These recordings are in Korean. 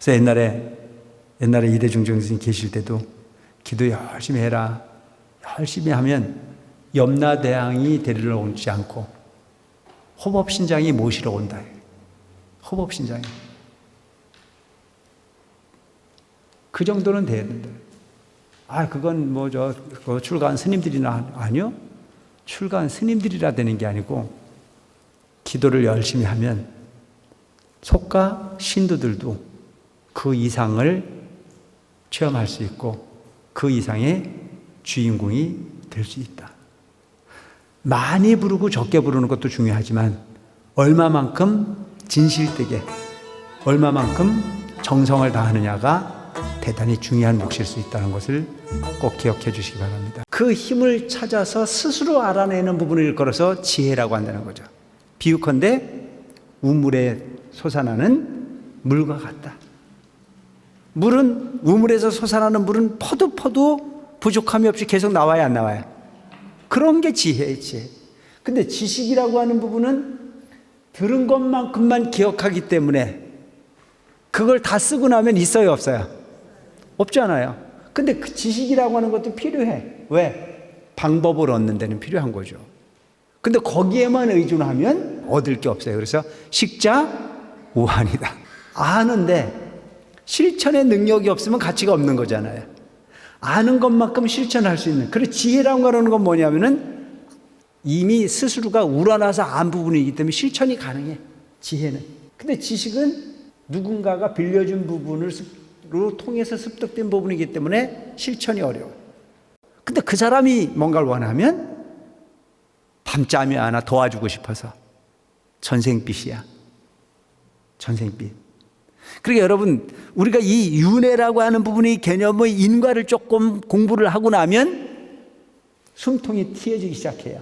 그래서 옛날에 이대중정 스님 계실 때도 기도 열심히 해라. 열심히 하면 염라대왕이 데리러 오지 않고 호법신장이 모시러 온다. 호법신장이. 그 정도는 돼야 된다. 그건 그거 출가한 스님들이나, 아니요. 출가한 스님들이라 되는 게 아니고, 기도를 열심히 하면 속가 신도들도 그 이상을 체험할 수 있고, 그 이상의 주인공이 될 수 있다. 많이 부르고 적게 부르는 것도 중요하지만, 얼마만큼 진실되게, 얼마만큼 정성을 다하느냐가 대단히 중요한 몫일 수 있다는 것을 꼭 기억해 주시기 바랍니다. 그 힘을 찾아서 스스로 알아내는 부분을 일컬어서 지혜라고 한다는 거죠. 비유컨대 우물에 솟아나는 물과 같다. 우물에서 솟아나는 물은 퍼도 부족함이 없이 계속 나와야 안 나와요? 그런 게 지혜예요, 지혜. 근데 지식이라고 하는 부분은 들은 것만큼만 기억하기 때문에 그걸 다 쓰고 나면 있어요, 없어요? 없잖아요. 근데 그 지식이라고 하는 것도 필요해. 왜? 방법을 얻는 데는 필요한 거죠. 근데 거기에만 의존하면 얻을 게 없어요. 그래서 식자 우한이다. 아는데 실천의 능력이 없으면 가치가 없는 거잖아요. 아는 것만큼 실천할 수 있는. 그래서 지혜라고 하는 건 뭐냐면은 이미 스스로가 우러나서 안 부분이기 때문에 실천이 가능해. 지혜는. 근데 지식은 누군가가 빌려준 부분을 로 통해서 습득된 부분이기 때문에 실천이 어려워요. 근데 그 사람이 뭔가를 원하면 밤잠이 하나 도와주고 싶어서 전생빚이야. 전생빚. 그러니까 여러분, 우리가 이 윤회라고 하는 부분의 개념의 인과를 조금 공부를 하고 나면 숨통이 트여지기 시작해요.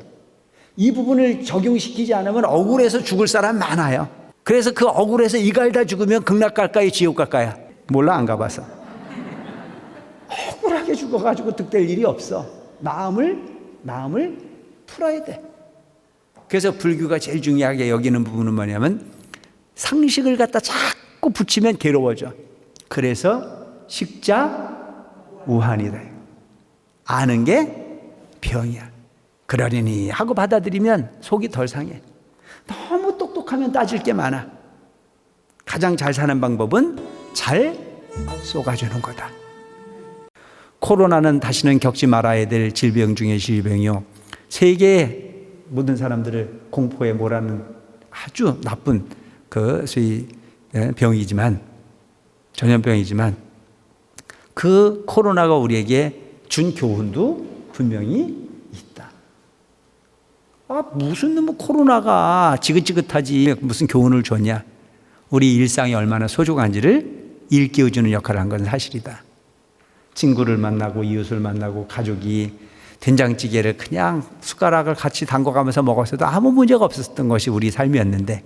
이 부분을 적용시키지 않으면 억울해서 죽을 사람 많아요. 그래서 그 억울해서 이갈다 죽으면 극락 갈까요, 지옥 갈까요? 몰라, 안 가봐서. 억울하게 죽어가지고 득될 일이 없어. 마음을 풀어야 돼. 그래서 불교가 제일 중요하게 여기는 부분은 뭐냐면 상식을 갖다 자꾸 붙이면 괴로워져. 그래서 식자 우한이다. 아는 게 병이야. 그러려니 하고 받아들이면 속이 덜 상해. 너무 똑똑하면 따질 게 많아. 가장 잘 사는 방법은 잘 쏘가주는 거다. 코로나는 다시는 겪지 말아야 될 질병 중의 질병이요, 세계의 모든 사람들을 공포에 몰아넣는 아주 나쁜 소위 병이지만, 전염병이지만, 그 코로나가 우리에게 준 교훈도 분명히 있다. 무슨 코로나가 지긋지긋하지 무슨 교훈을 줬냐. 우리 일상이 얼마나 소중한지를 일깨워주는 역할을 한 건 사실이다. 친구를 만나고 이웃을 만나고 가족이 된장찌개를 그냥 숟가락을 같이 담궈가면서 먹었어도 아무 문제가 없었던 것이 우리 삶이었는데,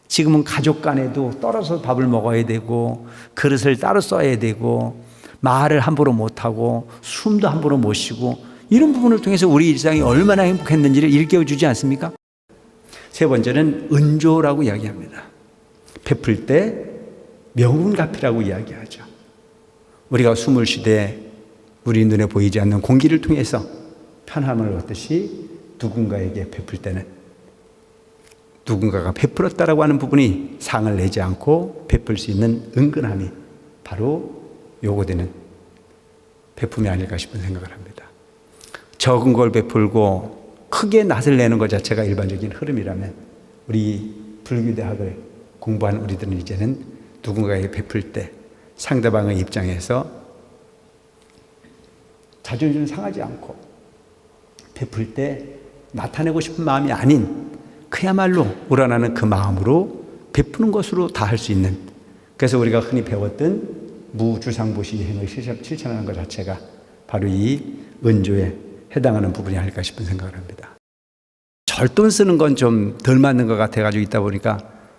지금은 가족 간에도 떨어져서 밥을 먹어야 되고 그릇을 따로 써야 되고 말을 함부로 못하고 숨도 함부로 못 쉬고, 이런 부분을 통해서 우리 일상이 얼마나 행복했는지를 일깨워주지 않습니까? 세 번째는 은조라고 이야기합니다. 베풀 때 명운가피라고 이야기하죠. 우리가 숨을 쉬되 우리 눈에 보이지 않는 공기를 통해서 편함을 얻듯이 누군가에게 베풀 때는 누군가가 베풀었다라고 하는 부분이 상을 내지 않고 베풀 수 있는 은근함이 바로 요구되는 베품이 아닐까 싶은 생각을 합니다. 적은 걸 베풀고 크게 낯을 내는 것 자체가 일반적인 흐름이라면, 우리 불교대학을 공부한 우리들은 이제는 누군가에게 베풀 때 상대방의 입장에서 자존심 상하지 않고 베풀 때 나타내고 싶은 마음이 아닌 그야말로 우러나는 그 마음으로 베푸는 것으로 다 할 수 있는, 그래서 우리가 흔히 배웠던 무주상보시행을 실천하는 것 자체가 바로 이 은조에 해당하는 부분이 아닐까 싶은 생각을 합니다. 절돈 쓰는 건 좀 덜 맞는 것 같아가지고 있다 보니까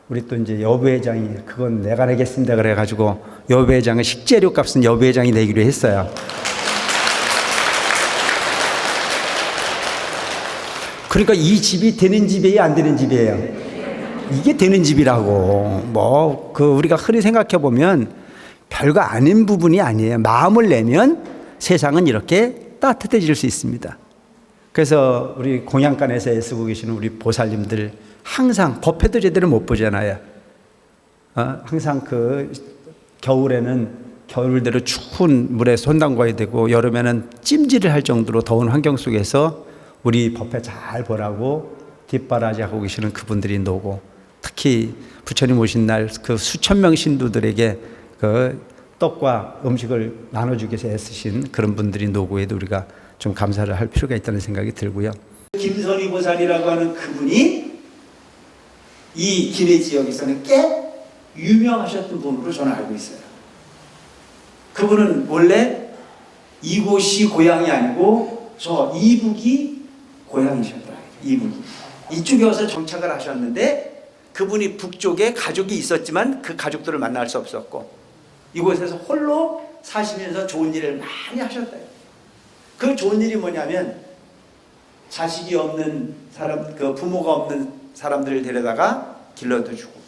우리 또 이제 여부회장이 그건 내가 내겠습니다 그래가지고 여부회장은 식재료 값은 여부회장이 내기로 했어요. 그러니까 이 집이 되는 집이에요, 안 되는 집이에요? 이게 되는 집이라고. 우리가 흔히 생각해 보면 별거 아닌 부분이 아니에요. 마음을 내면 세상은 이렇게 따뜻해질 수 있습니다. 그래서 우리 공양간에서 애쓰고 계시는 우리 보살님들 항상 법회도 제대로 못 보잖아요. 항상 그 겨울에는 겨울대로 추운 물에 손 담가야 되고 여름에는 찜질을 할 정도로 더운 환경 속에서 우리 법회 잘 보라고 뒷바라지 하고 계시는 그분들이 노고, 특히 부처님 오신 날 그 수천 명 신도들에게 그 떡과 음식을 나눠주기 위해서 애쓰신 그런 분들이 노고에도 우리가 좀 감사를 할 필요가 있다는 생각이 들고요. 김선희 보살이라고 하는 그분이 이 김해 지역에서는 꽤 유명하셨던 분으로 저는 알고 있어요. 그분은 원래 이곳이 고향이 아니고 저 이북이 고향이셨더라고요. 이북이. 이쪽에 와서 정착을 하셨는데 그분이 북쪽에 가족이 있었지만 그 가족들을 만날 수 없었고 이곳에서 홀로 사시면서 좋은 일을 많이 하셨대요. 그 좋은 일이 뭐냐면 자식이 없는 사람, 그 부모가 없는 사람들을 데려다가 길러도 주고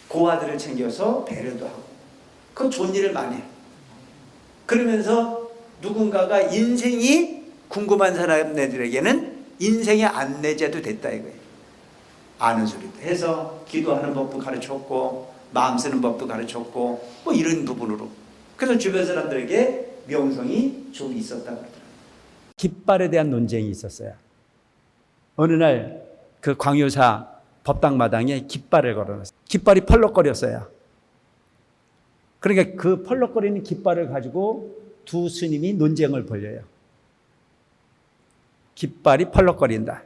고아들을 챙겨서 배려도 하고 그 좋은 일을 많이 해요. 그러면서 누군가가 인생이 궁금한 사람들에게는 인생의 안내자도 됐다 이거예요. 아는 소리도 해서 기도하는 법도 가르쳤고 마음 쓰는 법도 가르쳤고 뭐 이런 부분으로 그래서 주변 사람들에게 명성이 좀 있었다고 그러더라고요. 깃발에 대한 논쟁이 있었어요. 어느 날 그 광효사 법당 마당에 깃발을 걸어놨어요. 깃발이 펄럭거렸어요. 그러니까 그 펄럭거리는 깃발을 가지고 두 스님이 논쟁을 벌여요. 깃발이 펄럭거린다.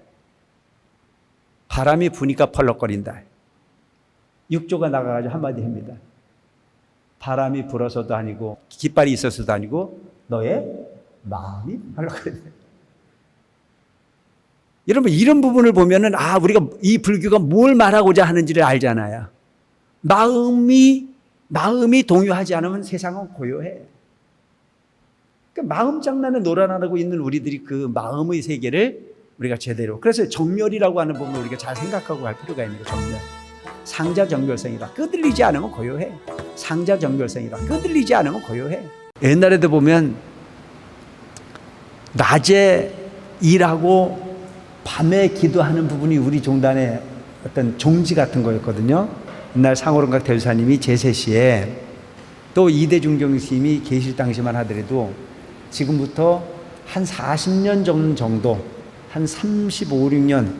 바람이 부니까 펄럭거린다. 육조가 나가가지고 한마디 합니다. 바람이 불어서도 아니고 깃발이 있어서도 아니고 너의 마음이 펄럭거린다. 여러분 이런 부분을 보면은 우리가 이 불교가 뭘 말하고자 하는지를 알잖아요. 마음이 동요하지 않으면 세상은 고요해. 그러니까 마음 장난에 놀아나고 있는 우리들이 그 마음의 세계를 우리가 제대로, 그래서 정멸이라고 하는 부분을 우리가 잘 생각하고 갈 필요가 있는 거예요. 정멸. 상자 정멸성이다. 끄들리지 않으면 고요해. 상자 정멸성이다. 끄들리지 않으면 고요해. 옛날에도 보면 낮에 일하고 밤에 기도하는 부분이 우리 종단의 어떤 종지 같은 거였거든요. 옛날 상호론각 대주사님이 제세시에 또 이대중경 스님이 계실 당시만 하더라도 지금부터 한 40년 정도, 한 35, 6년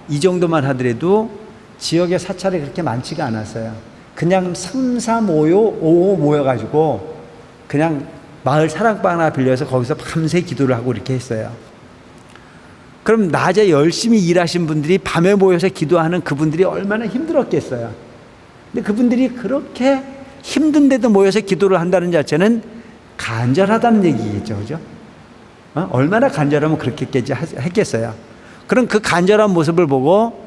이 정도만 하더라도 지역의 사찰이 그렇게 많지가 않았어요. 그냥 3, 4, 5 모여가지고 그냥 마을 사랑방 하나 빌려서 거기서 밤새 기도를 하고 이렇게 했어요. 그럼 낮에 열심히 일하신 분들이 밤에 모여서 기도하는 그분들이 얼마나 힘들었겠어요. 근데 그분들이 그렇게 힘든데도 모여서 기도를 한다는 자체는 간절하다는 얘기겠죠. 그죠? 얼마나 간절하면 그렇게 했겠어요. 그럼 그 간절한 모습을 보고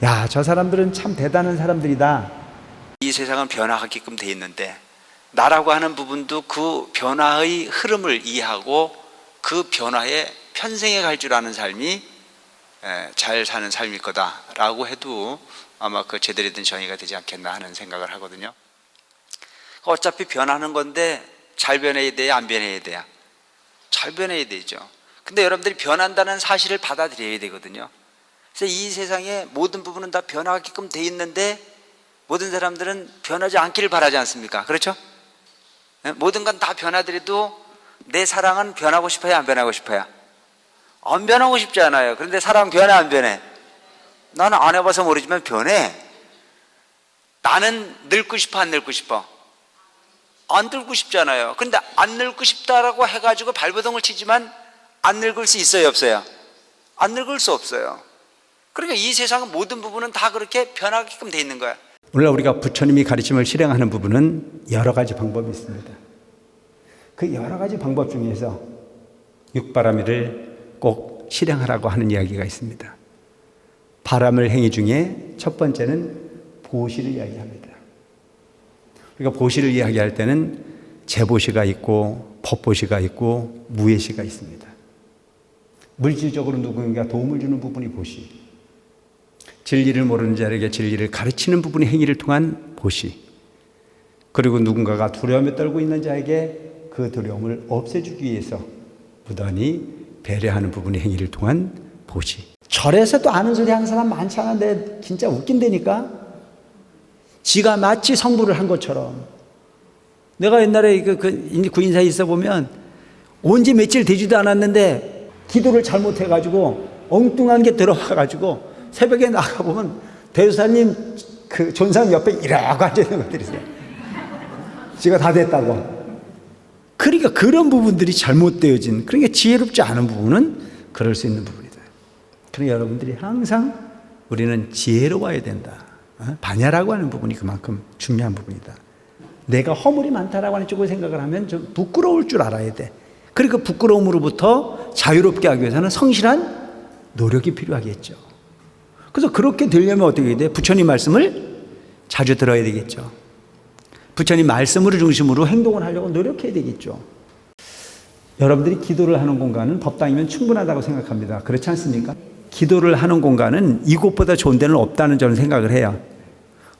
야, 저 사람들은 참 대단한 사람들이다. 이 세상은 변화하게끔 돼 있는데 나라고 하는 부분도 그 변화의 흐름을 이해하고 그 변화에 편승해 갈 줄 아는 삶이 잘 사는 삶일 거다라고 해도 아마 그 제대로 된 정의가 되지 않겠나 하는 생각을 하거든요. 어차피 변하는 건데 잘 변해야 돼요? 안 변해야 돼요? 잘 변해야 되죠. 근데 여러분들이 변한다는 사실을 받아들여야 되거든요. 그래서 이 세상의 모든 부분은 다 변하게끔 돼 있는데 모든 사람들은 변하지 않기를 바라지 않습니까? 그렇죠? 모든 건 다 변하더라도 내 사랑은 변하고 싶어요? 안 변하고 싶어요? 안 변하고 싶지 않아요. 그런데 사랑 변해 안 변해? 나는 안 해봐서 모르지만 변해. 나는 늙고 싶어 안 늙고 싶어? 안 늙고 싶잖아요. 그런데 안 늙고 싶다라고 해가지고 발버둥을 치지만 안 늙을 수 있어요 없어요? 안 늙을 수 없어요. 그러니까 이 세상은 모든 부분은 다 그렇게 변하게끔 돼 있는 거야. 오늘 우리가 부처님이 가르침을 실행하는 부분은 여러 가지 방법이 있습니다. 그 여러 가지 방법 중에서 육바라밀을 꼭 실행하라고 하는 이야기가 있습니다. 바라밀 행위 중에 첫 번째는 보시를 이야기합니다. 우리가 보시를 이야기할 때는 재보시가 있고 법보시가 있고 무예시가 있습니다. 물질적으로 누군가 도움을 주는 부분이 보시, 진리를 모르는 자에게 진리를 가르치는 부분이 행위를 통한 보시, 그리고 누군가가 두려움에 떨고 있는 자에게 그 두려움을 없애주기 위해서 무던히 배려하는 부분의 행위를 통한 보시. 절에서도 아는 소리 하는 사람 많지 않은데 진짜 웃긴다니까. 지가 마치 성불을 한 것처럼. 내가 옛날에 구인사에 있어 보면 온지 며칠 되지도 않았는데 기도를 잘못해가지고 엉뚱한 게 들어와가지고 새벽에 나가보면 대우사님 그 존상 옆에 이러고 앉아있는 것들이 있어요. 지가 다 됐다고. 그러니까 그런 부분들이 잘못되어진, 그러니까 지혜롭지 않은 부분은 그럴 수 있는 부분이다. 그러니까 여러분들이 항상 우리는 지혜로워야 된다. 반야라고 하는 부분이 그만큼 중요한 부분이다. 내가 허물이 많다라고 하는 쪽으로 생각을 하면 좀 부끄러울 줄 알아야 돼. 그러니까 부끄러움으로부터 자유롭게 하기 위해서는 성실한 노력이 필요하겠죠. 그래서 그렇게 되려면 어떻게 해야 돼? 부처님 말씀을 자주 들어야 되겠죠. 부처님 말씀을 중심으로 행동을 하려고 노력해야 되겠죠. 여러분들이 기도를 하는 공간은 법당이면 충분하다고 생각합니다. 그렇지 않습니까? 기도를 하는 공간은 이곳보다 좋은 데는 없다는 저는 생각을 해요.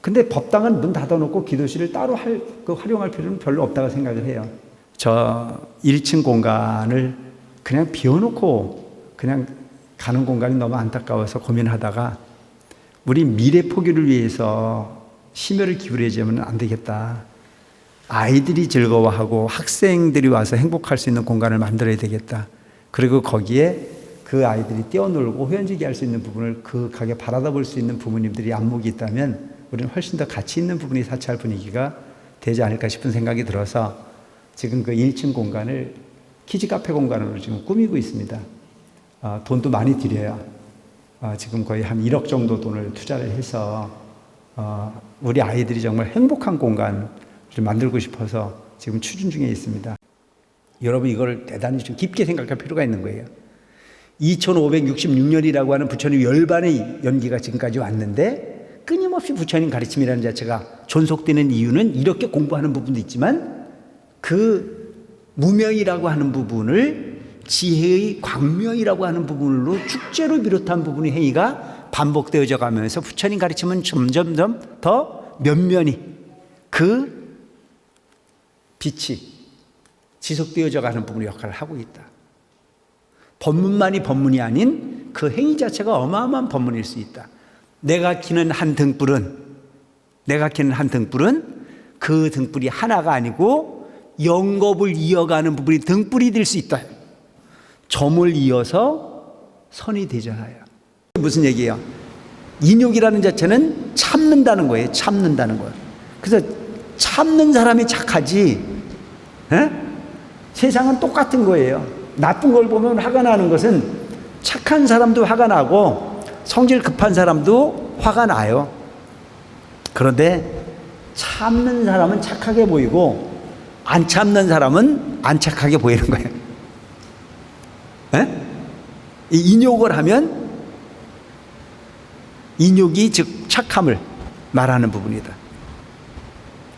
근데 법당은 문 닫아놓고 기도실을 따로 활용할 필요는 별로 없다고 생각을 해요. 저 1층 공간을 그냥 비워놓고 그냥 가는 공간이 너무 안타까워서 고민하다가 우리 미래 포교를 위해서 심혈을 기울여야지면 안 되겠다. 아이들이 즐거워하고 학생들이 와서 행복할 수 있는 공간을 만들어야 되겠다. 그리고 거기에 그 아이들이 뛰어놀고 호연지기 할 수 있는 부분을 그 가게 바라다 볼 수 있는 부모님들이 안목이 있다면 우리는 훨씬 더 가치 있는 부분이 사찰 분위기가 되지 않을까 싶은 생각이 들어서 지금 그 1층 공간을 키즈 카페 공간으로 지금 꾸미고 있습니다. 돈도 많이 들여요. 지금 거의 한 1억 정도 돈을 투자를 해서 우리 아이들이 정말 행복한 공간을 만들고 싶어서 지금 추진 중에 있습니다. 여러분 이걸 대단히 좀 깊게 생각할 필요가 있는 거예요. 2566년이라고 하는 부처님 열반의 연기가 지금까지 왔는데 끊임없이 부처님 가르침이라는 자체가 존속되는 이유는 이렇게 공부하는 부분도 있지만 그 무명이라고 하는 부분을 지혜의 광명이라고 하는 부분으로 축제로 비롯한 부분의 행위가 반복되어져 가면서 부처님 가르침은 점점 더 면면히 그 빛이 지속되어져 가는 부분의 역할을 하고 있다. 법문만이 법문이 아닌 그 행위 자체가 어마어마한 법문일 수 있다. 내가 키는 한 등불은 그 등불이 하나가 아니고 영겁을 이어가는 부분이 등불이 될 수 있다. 점을 이어서 선이 되잖아요. 무슨 얘기예요? 인욕이라는 자체는 참는다는 거예요. 참는다는 거예요. 그래서 참는 사람이 착하지, 세상은 똑같은 거예요. 나쁜 걸 보면 화가 나는 것은 착한 사람도 화가 나고 성질 급한 사람도 화가 나요. 그런데 참는 사람은 착하게 보이고 안 참는 사람은 안 착하게 보이는 거예요. 이 인욕을 하면 인욕이 즉 착함을 말하는 부분이다.